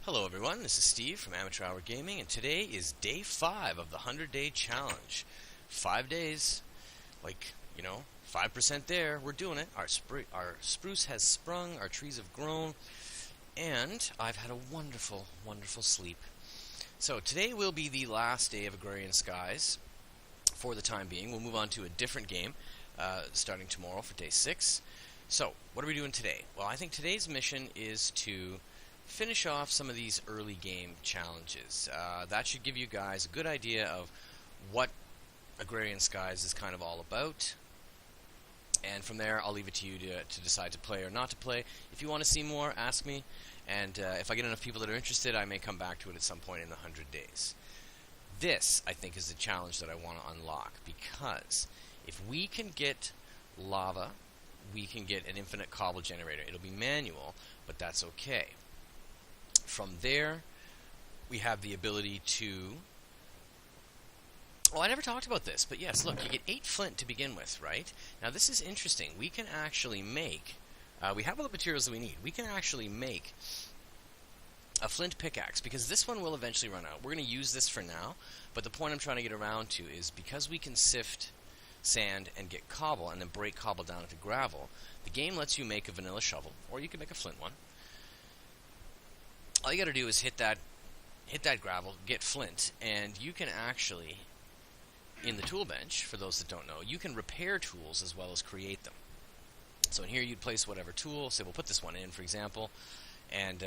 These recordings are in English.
Hello everyone, this is Steve from Amateur Hour Gaming, and today is day 5 of the 100-day challenge. 5 days, 5% there, we're doing it. Our spruce has sprung, our trees have grown, and I've had a wonderful, wonderful sleep. So today will be the last day of Agrarian Skies for the time being. We'll move on to a different game starting tomorrow for day 6. So, what are we doing today? Well, I think today's mission is to finish off some of these early game challenges. That should give you guys a good idea of what Agrarian Skies is kind of all about. And from there, I'll leave it to you to decide to play or not to play. If you want to see more, ask me. And if I get enough people that are interested, I may come back to it at some point in the 100 days. This, I think, is the challenge that I want to unlock. Because if we can get lava, we can get an infinite cobble generator. It'll be manual, but that's okay. From there, we have the ability to... Oh, I never talked about this, but yes, look, you get 8 flint to begin with, right? Now, this is interesting. We can actually make... we have all the materials that we need. We can actually make a flint pickaxe, because this one will eventually run out. We're going to use this for now, but the point I'm trying to get around to is because we can sift sand and get cobble, and then break cobble down into gravel, the game lets you make a vanilla shovel, or you can make a flint one. All you got to do is hit that gravel, get flint, and you can actually, in the tool bench, for those that don't know, you can repair tools as well as create them. So in here you'd place whatever tool, say we'll put this one in, for example, and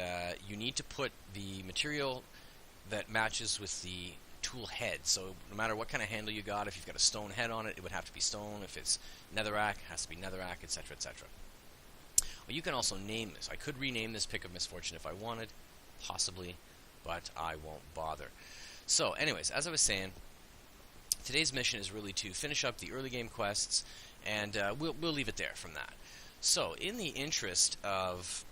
you need to put the material that matches with the tool head. So no matter what kind of handle you got, if you've got a stone head on it, it would have to be stone. If it's netherrack, it has to be netherrack, etc., etc. Well, you can also name this. I could rename this Pick of Misfortune if I wanted, possibly, but I won't bother. So anyways, as I was saying, today's mission is really to finish up the early game quests, and we'll leave it there from that. So in the interest of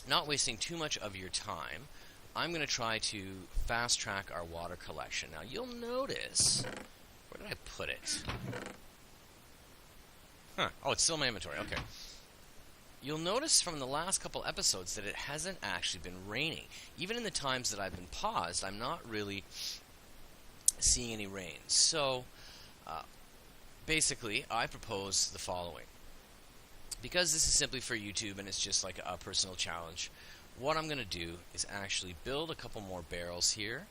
not wasting too much of your time, I'm going to try to fast track our water collection. Now you'll notice, where did I put it? Oh, it's still in my inventory, okay. You'll notice from the last couple episodes that it hasn't actually been raining. Even in the times that I've been paused, I'm not really seeing any rain. So, basically, I propose the following. Because this is simply for YouTube and it's just like a personal challenge, what I'm going to do is actually build a couple more barrels here.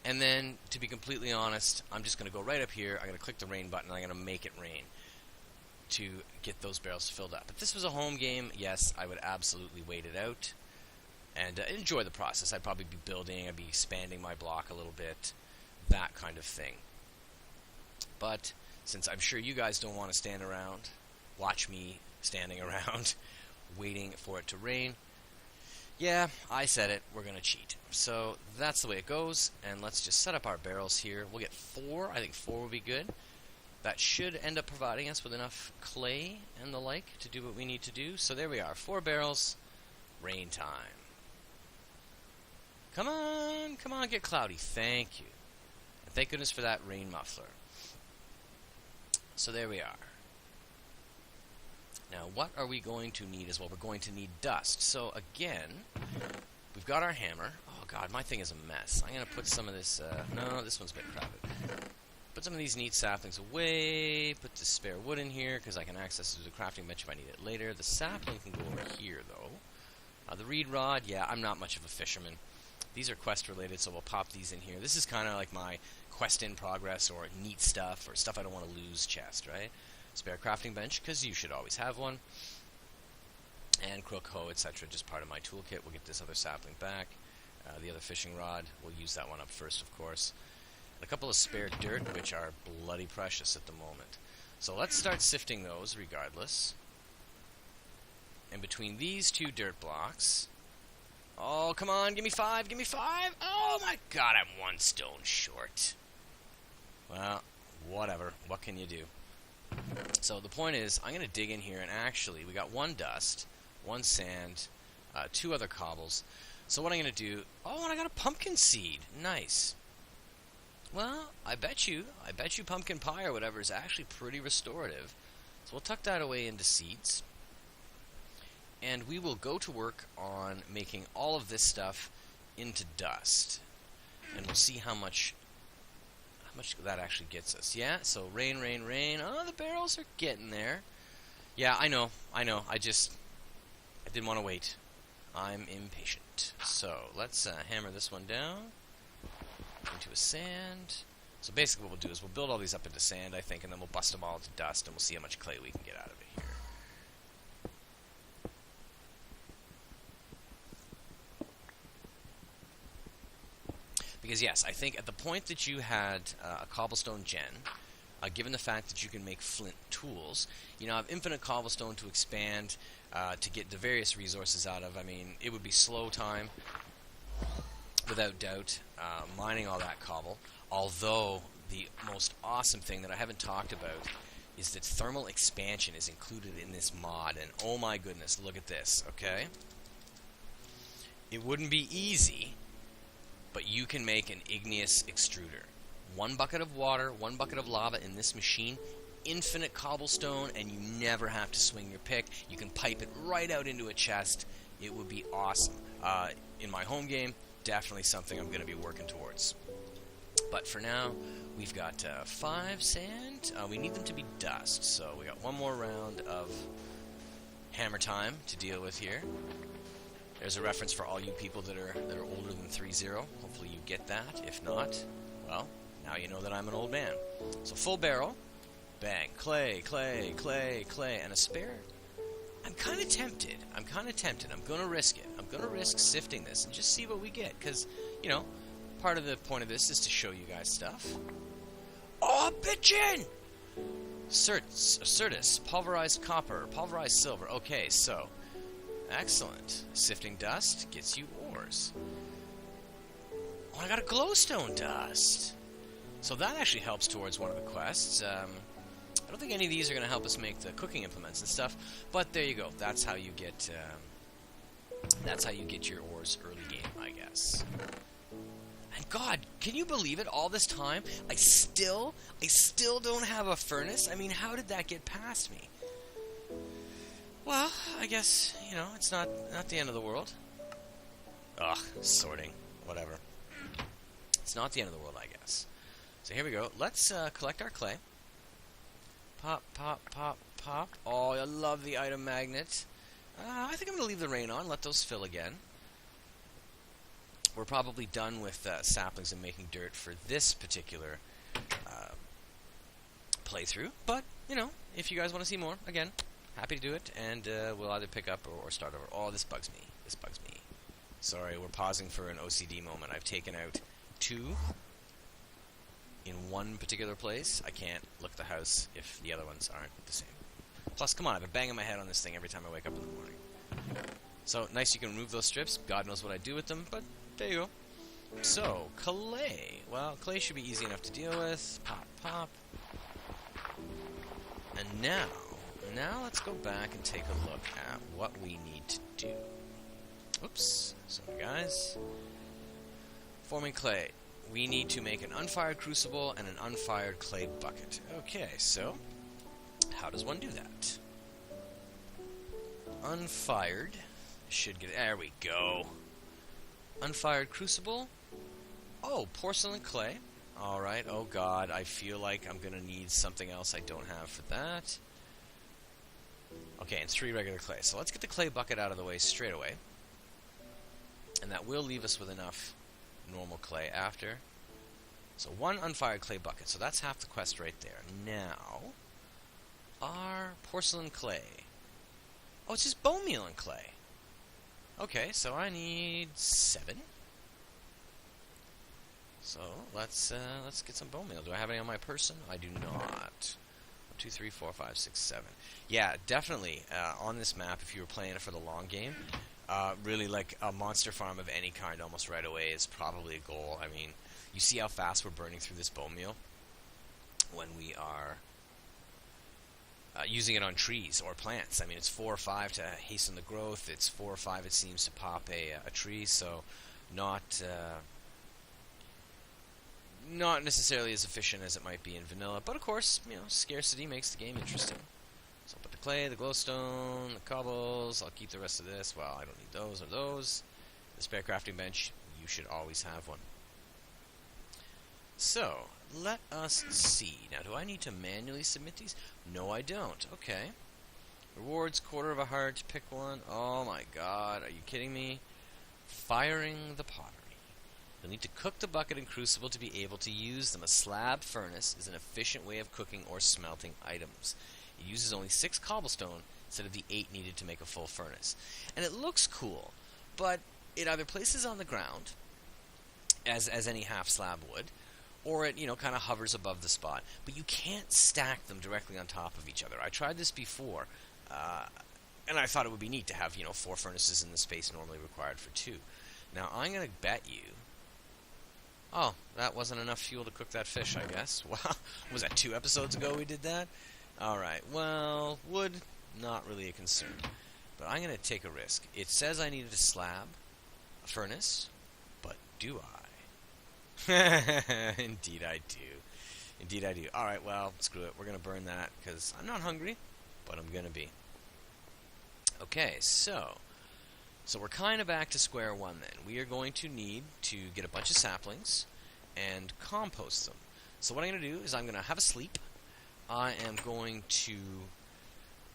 And then, to be completely honest, I'm just going to go right up here, I'm going to click the rain button, and I'm going to make it rain to get those barrels filled up. If this was a home game, yes, I would absolutely wait it out and enjoy the process. I'd probably be building, I'd be expanding my block a little bit, that kind of thing. But since I'm sure you guys don't want to stand around, watch me standing around, waiting for it to rain, yeah, I said it, we're going to cheat. So that's the way it goes, and let's just set up our barrels here. We'll get 4, I think 4 will be good. That should end up providing us with enough clay and the like to do what we need to do. So there we are, 4 barrels, rain time. Come on, get cloudy. Thank you. And thank goodness for that rain muffler. So there we are. Now, what are we going to need as well? We're going to need dust. So again, we've got our hammer. Oh god, my thing is a mess. I'm going to put some of this, no, this one's a bit crowded. Put some of these neat saplings away, put the spare wood in here, because I can access it to the crafting bench if I need it later. The sapling can go over here, though. The reed rod, yeah, I'm not much of a fisherman. These are quest related, so we'll pop these in here. This is kind of like my quest in progress, or neat stuff, or stuff I don't want to lose chest, right? Spare crafting bench, because you should always have one. And crook, hoe, etc., just part of my toolkit. We'll get this other sapling back. The other fishing rod, we'll use that one up first, of course. A couple of spare dirt, which are bloody precious at the moment. So let's start sifting those regardless. And between these 2 dirt blocks... Oh, come on, give me 5, give me 5! Oh my god, I'm 1 stone short. Well, whatever. What can you do? So the point is, I'm going to dig in here, and actually, we got 1 dust, 1 sand, 2 other cobbles. So what I'm going to do... Oh, and I got a pumpkin seed! Nice. Well, I bet you pumpkin pie or whatever is actually pretty restorative. So we'll tuck that away into seeds. And we will go to work on making all of this stuff into dust, and we'll see how much that actually gets us. Yeah, so rain, rain, rain. Oh, the barrels are getting there. Yeah, I know. I didn't want to wait. I'm impatient. So let's hammer this one down into a sand. So basically what we'll do is we'll build all these up into sand, I think, and then we'll bust them all into dust, and we'll see how much clay we can get out of it here. Because yes, I think at the point that you had a cobblestone gen, given the fact that you can make flint tools, you know, have infinite cobblestone to expand, to get the various resources out of. I mean, it would be slow time, without doubt, mining all that cobble. Although, the most awesome thing that I haven't talked about is that thermal expansion is included in this mod, and oh my goodness, look at this, okay? It wouldn't be easy, but you can make an igneous extruder. 1 bucket of water, 1 bucket of lava in this machine, infinite cobblestone, and you never have to swing your pick. You can pipe it right out into a chest. It would be awesome. In my home game, definitely something I'm going to be working towards. But for now, we've got 5 sand. We need them to be dust, so we got 1 more round of hammer time to deal with here. There's a reference for all you people that are older than 3-0. Hopefully you get that. If not, well, now you know that I'm an old man. So full barrel, bang, clay, clay, clay, clay, and a spare. I'm kind of tempted. I'm going to risk it. I'm going to risk sifting this and just see what we get. Because, you know, part of the point of this is to show you guys stuff. Oh, bitchin'! Certus, pulverized copper, pulverized silver. Okay, so... excellent. Sifting dust gets you ores. Oh, I got a glowstone dust. So that actually helps towards one of the quests. I don't think any of these are going to help us make the cooking implements and stuff, but there you go. That's how you get your ores early game, I guess. And God, can you believe it? All this time, I still don't have a furnace. I mean, how did that get past me? Well, I guess, you know, it's not the end of the world. Ugh, sorting. Whatever. It's not the end of the world, I guess. So here we go. Let's collect our clay. Pop, pop, pop, pop. Oh, I love the item magnet. I think I'm going to leave the rain on, let those fill again. We're probably done with saplings and making dirt for this particular playthrough. But, you know, if you guys want to see more, again... happy to do it, and we'll either pick up or start over. Oh, this bugs me. This bugs me. Sorry, we're pausing for an OCD moment. I've taken out 2 in one particular place. I can't look at the house if the other ones aren't the same. Plus, come on, I've been banging my head on this thing every time I wake up in the morning. So, nice you can remove those strips. God knows what I do with them, but there you go. So, clay. Well, clay should be easy enough to deal with. Pop, pop. And now let's go back and take a look at what we need to do. Oops. Sorry, guys. Forming clay. We need to make an unfired crucible and an unfired clay bucket. Okay, so how does one do that? Unfired. Should get... there we go. Unfired crucible. Oh, porcelain clay. Alright, oh god, I feel like I'm going to need something else I don't have for that. Okay, and 3 regular clay. So let's get the clay bucket out of the way straight away. And that will leave us with enough normal clay after. So 1 unfired clay bucket. So that's half the quest right there. Now, our porcelain clay. Oh, it's just bone meal and clay. Okay, so I need 7. So let's get some bone meal. Do I have any on my person? I do not. 1, 2, 3, 4, 5, 6, 7. Yeah, definitely on this map, if you were playing it for the long game, really like a monster farm of any kind almost right away is probably a goal. I mean, you see how fast we're burning through this bone meal when we are using it on trees or plants. I mean, it's 4 or 5 to hasten the growth. It's 4 or 5, it seems, to pop a tree. So not necessarily as efficient as it might be in vanilla, but of course, you know, scarcity makes the game interesting. So I'll put the clay, the glowstone, the cobbles. I'll keep the rest of this. Well, I don't need those or those. The spare crafting bench, you should always have one. So, let us see. Now, do I need to manually submit these? No, I don't. Okay. Rewards, quarter of a heart, pick one. Oh my god, are you kidding me? Firing the pottery. You'll need to cook the bucket and crucible to be able to use them. A slab furnace is an efficient way of cooking or smelting items. It uses only 6 cobblestone instead of the 8 needed to make a full furnace. And it looks cool, but it either places on the ground, as any half slab would, or it, kind of hovers above the spot. But you can't stack them directly on top of each other. I tried this before, and I thought it would be neat to have, 4 furnaces in the space normally required for 2. Now, I'm going to bet you... Oh, that wasn't enough fuel to cook that fish, I guess. Wow, was that 2 episodes ago we did that? Alright, well, wood, not really a concern. But I'm going to take a risk. It says I needed a slab, a furnace, but do I? Indeed I do. Indeed I do. Alright, well, screw it. We're going to burn that, because I'm not hungry, but I'm going to be. Okay, so we're kind of back to square one then. We are going to need to get a bunch of saplings and compost them. So what I'm going to do is I'm going to have a sleep. I am going to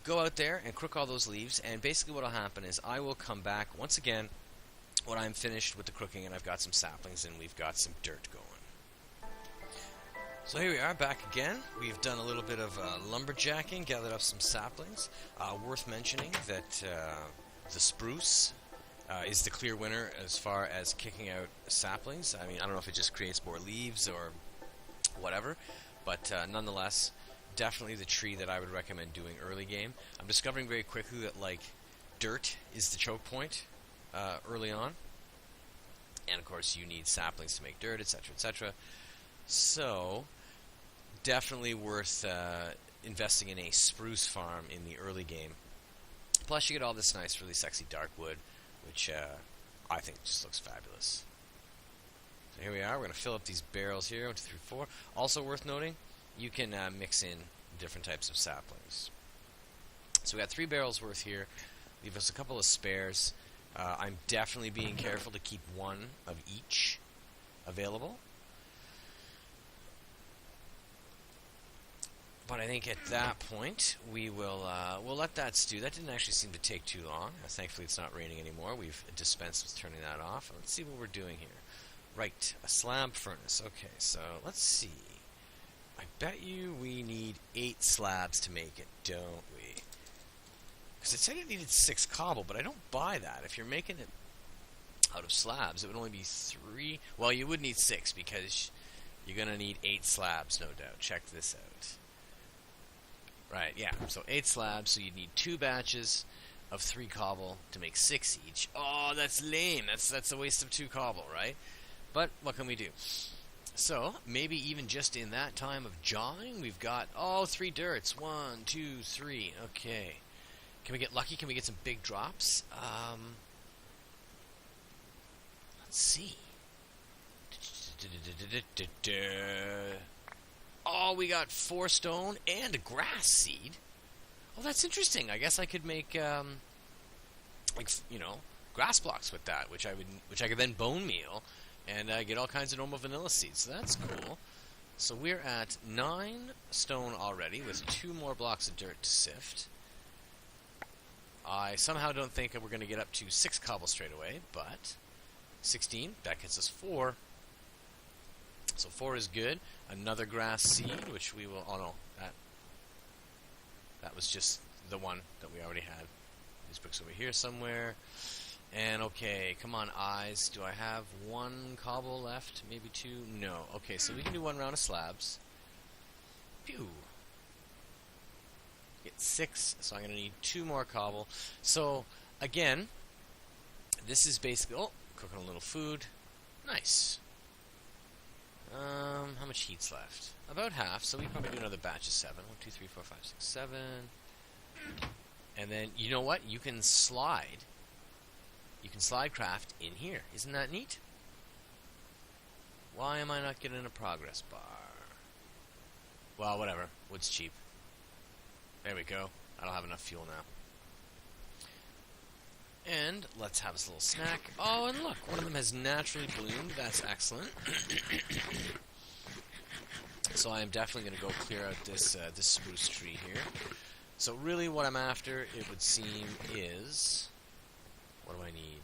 go out there and cook all those leaves, and basically what will happen is I will come back once again when I'm finished with the cooking and I've got some saplings and we've got some dirt going. So here we are, back again. We've done a little bit of lumberjacking, gathered up some saplings. Worth mentioning that the spruce is the clear winner as far as kicking out saplings. I mean, I don't know if it just creates more leaves or whatever, but nonetheless, definitely the tree that I would recommend doing early game. I'm discovering very quickly that, dirt is the choke point early on. And, of course, you need saplings to make dirt, etc., etc. So, definitely worth investing in a spruce farm in the early game. Plus, you get all this nice, really sexy dark wood, which I think just looks fabulous. So here we are. We're going to fill up these barrels here. 1, 2, 3, 4. Also worth noting, you can mix in different types of saplings. So we got 3 barrels worth here. Leave us a couple of spares. I'm definitely being careful to keep 1 of each available. But I think at that point, we'll let that stew. That didn't actually seem to take too long. Thankfully, it's not raining anymore. We've dispensed with turning that off. Let's see what we're doing here. Right, a slab furnace. Okay, so let's see. I bet you we need 8 slabs to make it, don't we? Because it said it needed 6 cobble, but I don't buy that. If you're making it out of slabs, it would only be 3. Well, you would need 6, because you're going to need 8 slabs, no doubt. Check this out. Right, yeah, so 8 slabs, so you'd need 2 batches of 3 cobble to make 6 each. Oh, that's lame. That's a waste of 2 cobble, right? But what can we do? So, maybe even just in that time of jawing, we've got, 3 dirts. 1, 2, 3. Okay. Can we get lucky? Can we get some big drops? Let's see. Oh, we got 4 stone and a grass seed. Oh, that's interesting. I guess I could make, grass blocks with that, which I could then bone meal and get all kinds of normal vanilla seeds. So that's cool. So we're at 9 stone already with 2 more blocks of dirt to sift. I somehow don't think we're going to get up to 6 cobble straight away, but 16, that gets us 4. So 4 is good. Another grass seed, which we will... Oh, no. That was just the one that we already had. These bricks over here somewhere. And, okay, come on, eyes. Do I have 1 cobble left? Maybe 2? No. Okay, so we can do 1 round of slabs. Phew. Get 6, so I'm going to need 2 more cobble. So, again, this is basically... Oh, cooking a little food. Nice. How much heat's left? About half, so we can probably do another batch of 7. 1, 2, 3, 4, 5, 6, 7. And then, you know what? You can slide. You can slide craft in here. Isn't that neat? Why am I not getting a progress bar? Well, whatever. Wood's cheap. There we go. I don't have enough fuel now. And let's have us a little snack. Oh, and look, one of them has naturally bloomed. That's excellent. So I am definitely going to go clear out this spruce tree here. So really what I'm after, it would seem, is... What do I need?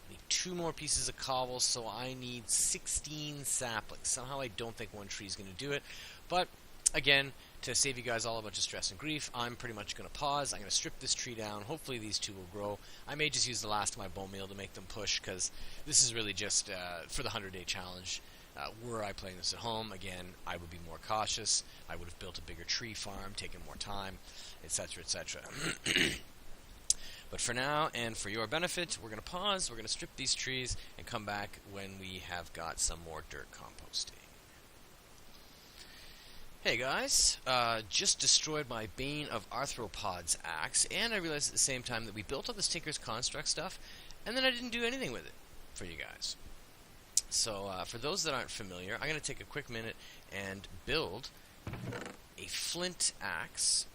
I need 2 more pieces of cobble, so I need 16 saplings. Somehow I don't think one tree is going to do it. But, again, to save you guys all a bunch of stress and grief, I'm pretty much going to pause. I'm going to strip this tree down. Hopefully these 2 will grow. I may just use the last of my bone meal to make them push, because this is really just for the 100-day challenge. Were I playing this at home, again, I would be more cautious. I would have built a bigger tree farm, taken more time, etc., etc. But for now, and for your benefit, we're going to pause. We're going to strip these trees and come back when we have got some more dirt composting. Hey guys, just destroyed my Bane of Arthropods axe, and I realized at the same time that we built all this Tinker's Construct stuff, and then I didn't do anything with it for you guys. So, for those that aren't familiar, I'm going to take a quick minute and build a flint axe,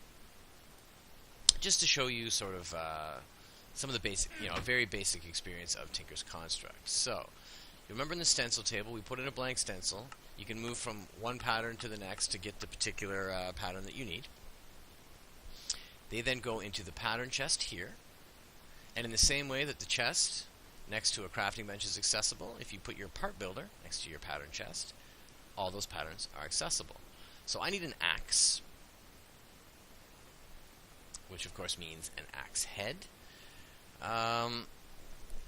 just to show you sort of some of the basic, a very basic experience of Tinker's Construct. So, you remember in the stencil table, we put in a blank stencil. You can move from one pattern to the next to get the particular pattern that you need. They then go into the pattern chest here. And in the same way that the chest next to a crafting bench is accessible, if you put your part builder next to your pattern chest, all those patterns are accessible. So I need an axe, which of course means an axe head.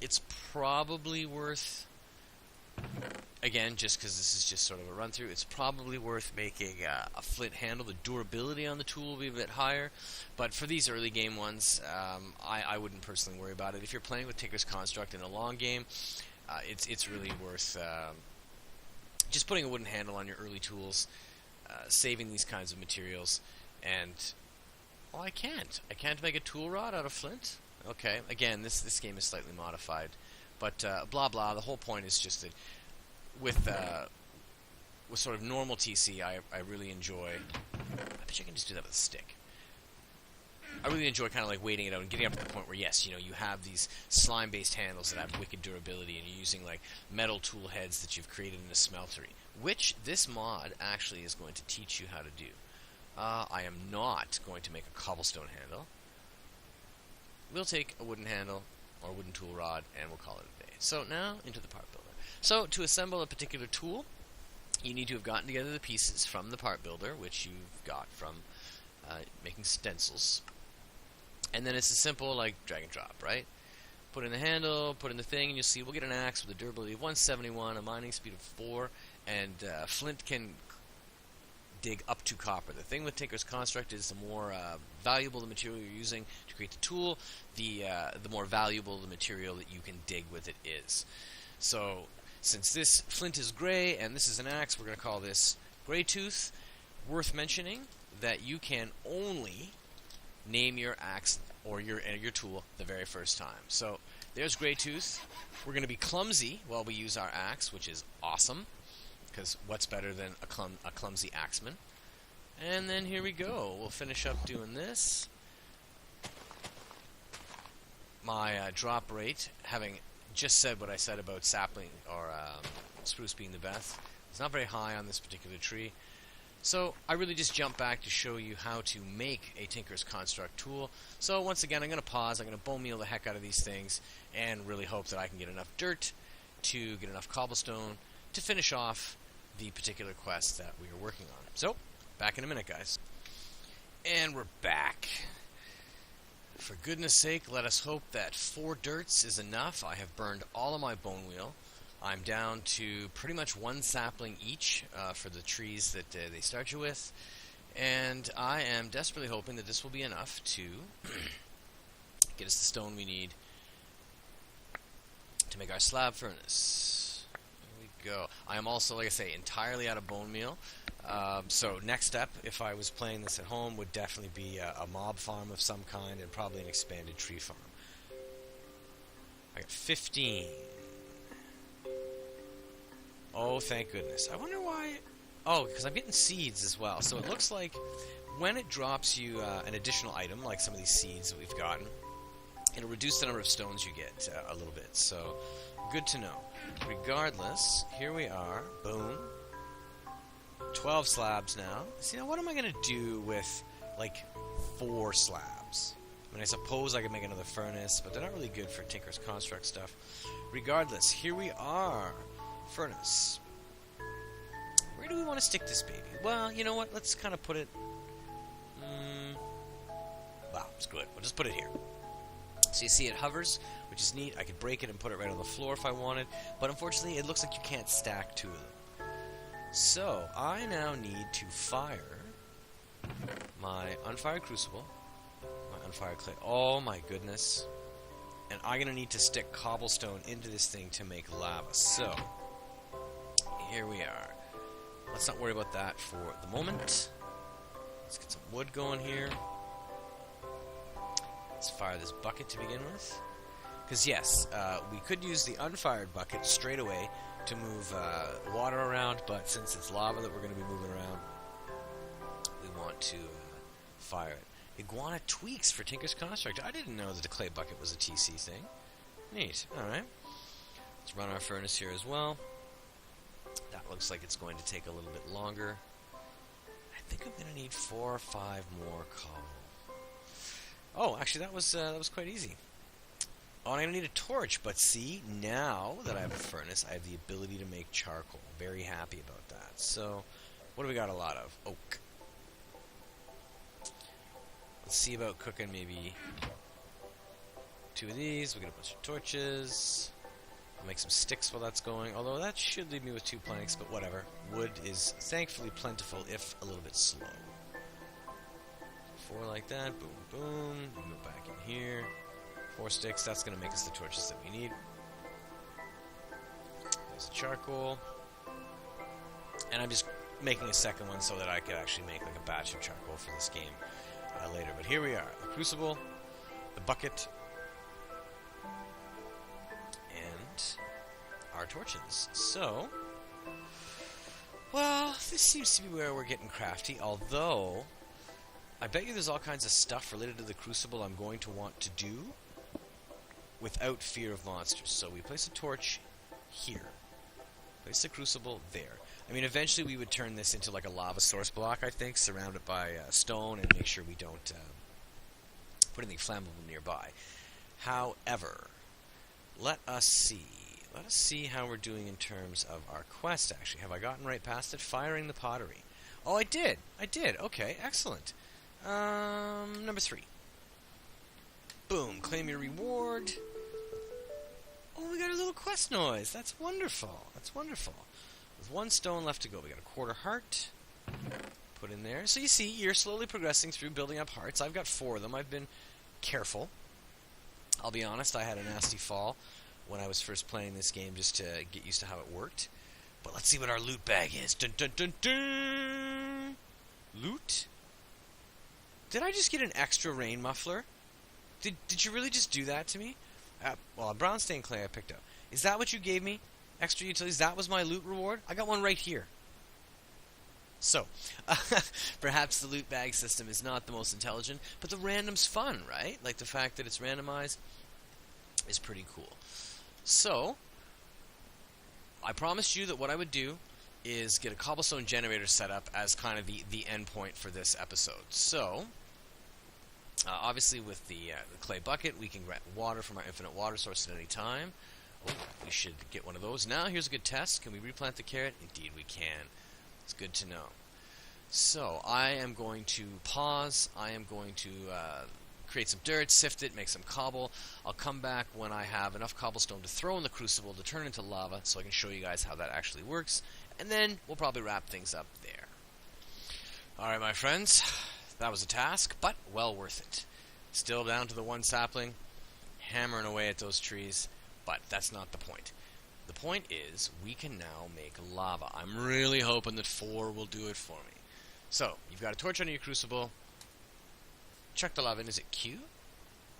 It's probably worth... Again, just because this is just sort of a run-through, it's probably worth making a flint handle. The durability on the tool will be a bit higher, but for these early game ones, I wouldn't personally worry about it. If you're playing with Tinker's Construct in a long game, it's really worth just putting a wooden handle on your early tools, saving these kinds of materials, and... Oh, I can't make a tool rod out of flint? Okay, again, this game is slightly modified, but blah blah, the whole point is just that with sort of normal TC, I really enjoy... I bet you can just do that with a stick. I really enjoy kind of like waiting it out and getting up to the point where, yes, you have these slime-based handles that have wicked durability, and you're using like metal tool heads that you've created in a smeltery, which this mod actually is going to teach you how to do. I am not going to make a cobblestone handle. We'll take a wooden handle or a wooden tool rod, and we'll call it a day. So now, into the part builder. So, to assemble a particular tool, you need to have gotten together the pieces from the part builder, which you've got from making stencils. And then it's as simple like drag and drop, right? Put in the handle, put in the thing, and you'll see we'll get an axe with a durability of 171, a mining speed of 4, and flint can dig up to copper. The thing with Tinker's Construct is the more valuable the material you're using to create the tool, the more valuable the material that you can dig with it is. So, since this flint is gray and this is an axe, we're going to call this Gray Tooth. Worth mentioning that you can only name your axe or your tool the very first time. So, there's Gray Tooth. We're going to be clumsy while we use our axe, which is awesome, because what's better than a clumsy axeman? And then here we go. We'll finish up doing this. My drop rate, having just said what I said about sapling or spruce being the best, it's not very high on this particular tree. So I really just jumped back to show you how to make a Tinker's Construct tool. So once again, I'm going to pause. I'm going to bone meal the heck out of these things and really hope that I can get enough dirt to get enough cobblestone to finish off the particular quest that we are working on. So, back in a minute, guys. And we're back. For goodness sake, let us hope that 4 dirts is enough. I have burned all of my bone wheel. I'm down to pretty much 1 sapling each for the trees that they start you with. And I am desperately hoping that this will be enough to get us the stone we need to make our slab furnace. Go. I am also, like I say, entirely out of bone meal. So next step, if I was playing this at home, would definitely be a mob farm of some kind and probably an expanded tree farm. I got 15. Oh, thank goodness. I wonder why... Oh, because I'm getting seeds as well. So it looks like when it drops you an additional item, like some of these seeds that we've gotten, It'll reduce the number of stones you get a little bit, so good to know. Regardless, here we are. Boom. 12 slabs now. See, now what am I going to do with, like, 4 slabs? I mean, I suppose I could make another furnace, but they're not really good for Tinker's Construct stuff. Regardless, here we are. Furnace. Where do we want to stick this baby? Well, you know what? Let's kind of put it... Wow, screw it. We'll just put it here. So you see it hovers, which is neat. I could break it and put it right on the floor if I wanted, but unfortunately it looks like you can't stack 2 of them. So I now need to fire my unfired crucible, my unfired clay. Oh my goodness. And I'm going to need to stick cobblestone into this thing to make lava. So here we are. Let's not worry about that for the moment. Let's get some wood going here. Let's fire this bucket to begin with. Because yes, we could use the unfired bucket straight away to move water around, but since it's lava that we're going to be moving around, we want to fire it. Iguana tweaks for Tinker's Construct. I didn't know that the clay bucket was a TC thing. Neat. Alright. Let's run our furnace here as well. That looks like it's going to take a little bit longer. I think I'm going to need 4 or 5 more cobble. Oh, actually, that was quite easy. Oh, and I'm going to need a torch, but see, now that I have a furnace, I have the ability to make charcoal. Very happy about that. So, what do we got a lot of? Oak. Let's see about cooking maybe 2 of these. We'll get a bunch of torches. I'll make some sticks while that's going, although that should leave me with 2 planks, but whatever. Wood is thankfully plentiful, if a little bit slow. 4 like that, boom, boom. We go back in here. 4 sticks, that's going to make us the torches that we need. There's the charcoal. And I'm just making a second one so that I could actually make like a batch of charcoal for this game later. But here we are, the crucible, the bucket, and our torches. So, well, this seems to be where we're getting crafty, although I bet you there's all kinds of stuff related to the crucible I'm going to want to do without fear of monsters. So we place a torch here. Place the crucible there. I mean, eventually we would turn this into like a lava source block, I think, surround it by stone and make sure we don't put anything flammable nearby. However, let us see. Let us see how we're doing in terms of our quest, actually. Have I gotten right past it? Firing the pottery. Oh, I did. I did. Okay, excellent. Number 3. Boom. Claim your reward. Oh, we got a little quest noise. That's wonderful. That's wonderful. With 1 stone left to go, we got a quarter heart. Put in there. So you see, you're slowly progressing through building up hearts. I've got 4 of them. I've been careful. I'll be honest, I had a nasty fall when I was first playing this game just to get used to how it worked. But let's see what our loot bag is. Dun, dun, dun, dun. Loot? Did I just get an extra rain muffler? Did you really just do that to me? Well, a brown stained clay I picked up. Is that what you gave me? Extra utilities? That was my loot reward? I got one right here. So, perhaps the loot bag system is not the most intelligent, but the random's fun, right? Like the fact that it's randomized is pretty cool. So, I promised you that what I would do is get a cobblestone generator set up as kind of the end point for this episode. So, obviously with the clay bucket, we can grab water from our infinite water source at any time. Oh, we should get one of those. Now, here's a good test. Can we replant the carrot? Indeed we can. It's good to know. So, I am going to pause. I am going to create some dirt, sift it, make some cobble. I'll come back when I have enough cobblestone to throw in the crucible to turn into lava so I can show you guys how that actually works. And then we'll probably wrap things up there. Alright, my friends. That was a task, but well worth it. Still down to the 1 sapling, hammering away at those trees, but that's not the point. The point is, we can now make lava. I'm really hoping that 4 will do it for me. So, you've got a torch under your crucible. Chuck the lava in. Is it Q?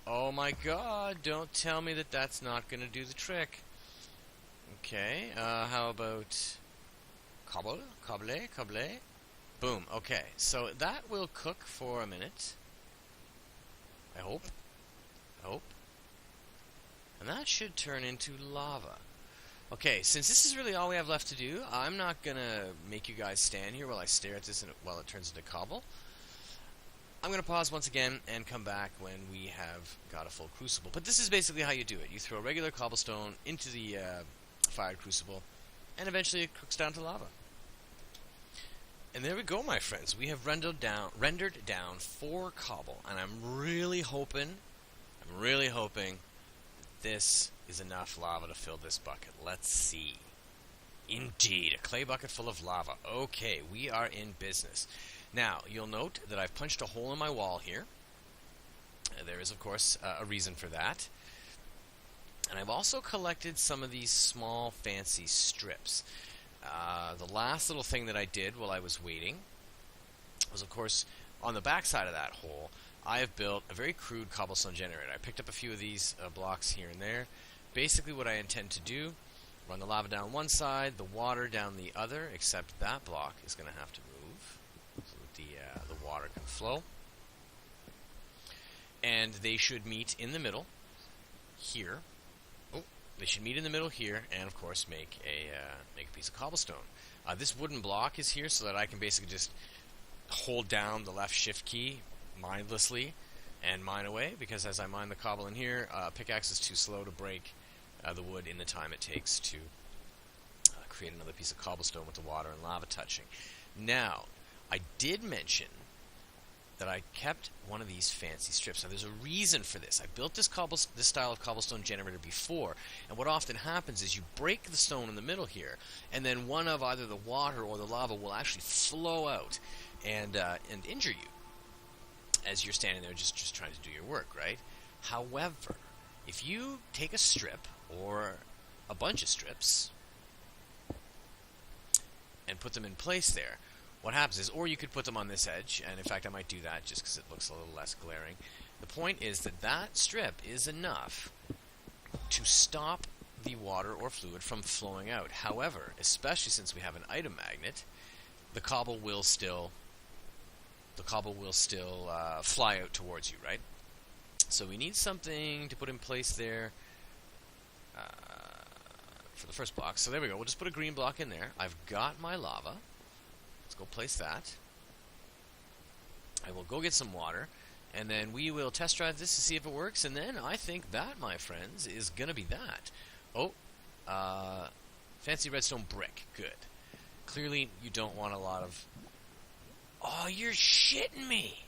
Oh my god, don't tell me that that's not going to do the trick. Okay, how about cobble? Cobble? Boom, okay. So that will cook for a minute. I hope. And that should turn into lava. Okay, since this is really all we have left to do, I'm not going to make you guys stand here while I stare at this while it turns into cobble. I'm going to pause once again and come back when we have got a full crucible. But this is basically how you do it. You throw regular cobblestone into the fired crucible, and eventually it cooks down to lava. And there we go, my friends. We have rendered down 4 cobble, and I'm really hoping this is enough lava to fill this bucket. Let's see. Indeed, a clay bucket full of lava. Okay, we are in business. Now, you'll note that I've punched a hole in my wall here. There is, of course, a reason for that. And I've also collected some of these small, fancy strips. The last little thing that I did while I was waiting was, of course, on the back side of that hole, I have built a very crude cobblestone generator. I picked up a few of these blocks here and there. Basically what I intend to do, run the lava down one side, the water down the other, except that block is going to have to move so that the water can flow. And they should meet in the middle here. Oh, they should meet in the middle here, and of course make a piece of cobblestone. This wooden block is here so that I can basically just hold down the left shift key mindlessly and mine away, because as I mine the cobble in here, pickaxe is too slow to break the wood in the time it takes to create another piece of cobblestone with the water and lava touching. Now, I did mention that I kept one of these fancy strips. Now, there's a reason for this. I built this style of cobblestone generator before, and what often happens is you break the stone in the middle here, and then one of either the water or the lava will actually flow out and injure you as you're standing there just trying to do your work, right? However, if you take a strip or a bunch of strips and put them in place there, what happens is, or you could put them on this edge, and in fact I might do that just because it looks a little less glaring. The point is that that strip is enough to stop the water or fluid from flowing out. However, especially since we have an item magnet, the cobble will still fly out towards you, right? So we need something to put in place there for the first block. So there we go. We'll just put a green block in there. I've got my lava. Let's go place that. I will go get some water, and then we will test drive this to see if it works, and then I think that, my friends, is going to be that. Oh, fancy redstone brick. Good. Clearly, you don't want a lot of... Oh, you're shitting me!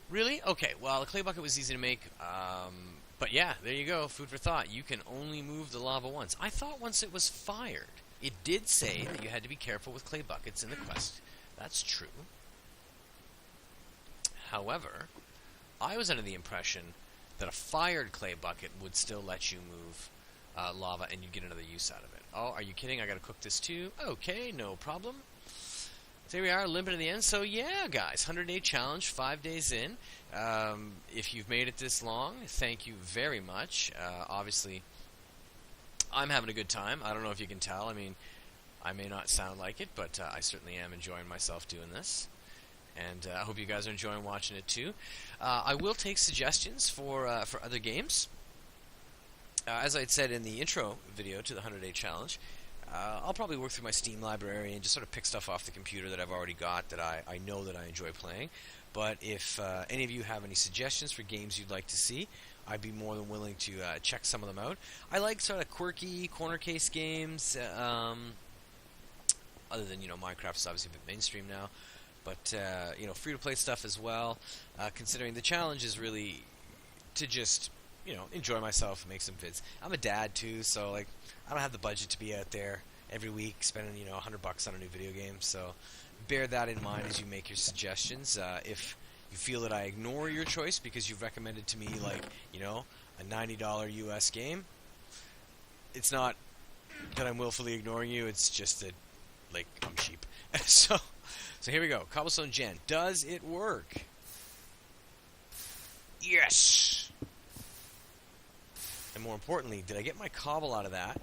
Really? Okay, well, the clay bucket was easy to make, but yeah, there you go, food for thought. You can only move the lava once. I thought once it was fired. It did say that you had to be careful with clay buckets in the quest. That's true. However, I was under the impression that a fired clay bucket would still let you move lava and you'd get another use out of it. Oh, are you kidding? I gotta cook this too? Okay, no problem. There we are, limit to the end. So yeah, guys, 100-day challenge, 5 days in. If you've made it this long, thank you very much. Obviously, I'm having a good time. I don't know if you can tell. I mean, I may not sound like it, but I certainly am enjoying myself doing this. And I hope you guys are enjoying watching it too. I will take suggestions for other games. As I had said in the intro video to the 100-day challenge, I'll probably work through my Steam library and just sort of pick stuff off the computer that I've already got that I know that I enjoy playing. But if any of you have any suggestions for games you'd like to see, I'd be more than willing to check some of them out. I like sort of quirky corner case games, other than, Minecraft is obviously a bit mainstream now. But, free-to-play stuff as well, considering the challenge is really to just, enjoy myself and make some vids. I'm a dad, too, so, I don't have the budget to be out there every week spending, $100 on a new video game. So bear that in mind as you make your suggestions. If you feel that I ignore your choice because you've recommended to me, a $90 US game, it's not that I'm willfully ignoring you, it's just that, I'm cheap. So here we go. Cobblestone Gen. Does it work? Yes! And more importantly, did I get my cobble out of that?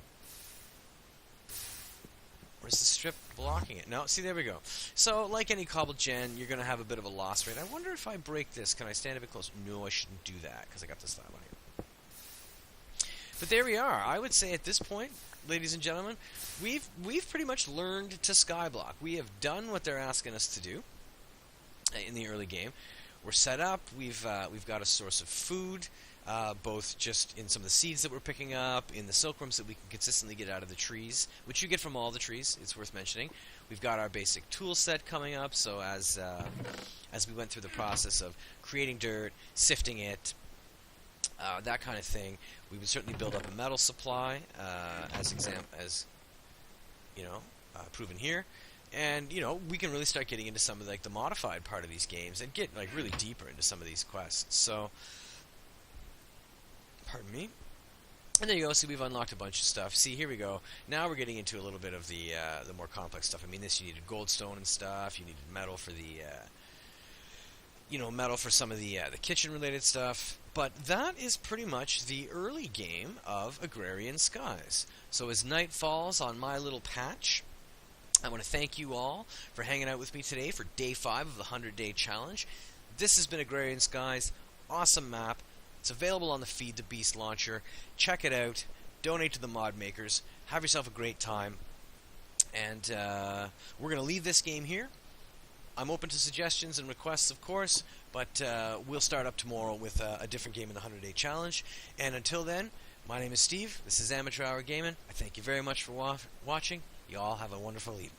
Or is the strip blocking it? No, see, there we go. So, like any cobble gen, you're going to have a bit of a loss rate. I wonder if I break this, can I stand a bit close? No, I shouldn't do that, because I got this slab on here. But there we are. I would say at this point, ladies and gentlemen, we've pretty much learned to skyblock. We have done what they're asking us to do in the early game. We're set up. We've got a source of food, both just in some of the seeds that we're picking up, in the silkworms that we can consistently get out of the trees, which you get from all the trees. It's worth mentioning. We've got our basic tool set coming up. So as we went through the process of creating dirt, sifting it, that kind of thing, we would certainly build up a metal supply, as proven here. And we can really start getting into some of like the modified part of these games and get like really deeper into some of these quests. So, pardon me. And there you go. See, we've unlocked a bunch of stuff. See, here we go. Now we're getting into a little bit of the more complex stuff. I mean, you needed goldstone and stuff. You needed metal for the metal for some of the kitchen-related stuff. But that is pretty much the early game of Agrarian Skies. So as night falls on my little patch, I want to thank you all for hanging out with me today for Day 5 of the 100-Day Challenge. This has been Agrarian Skies. Awesome map. It's available on the Feed the Beast launcher. Check it out. Donate to the mod makers. Have yourself a great time. And we're going to leave this game here. I'm open to suggestions and requests, of course, but we'll start up tomorrow with a different game in the 100-Day Challenge. And until then, my name is Steve. This is Amateur Hour Gaming. I thank you very much for watching. You all have a wonderful evening.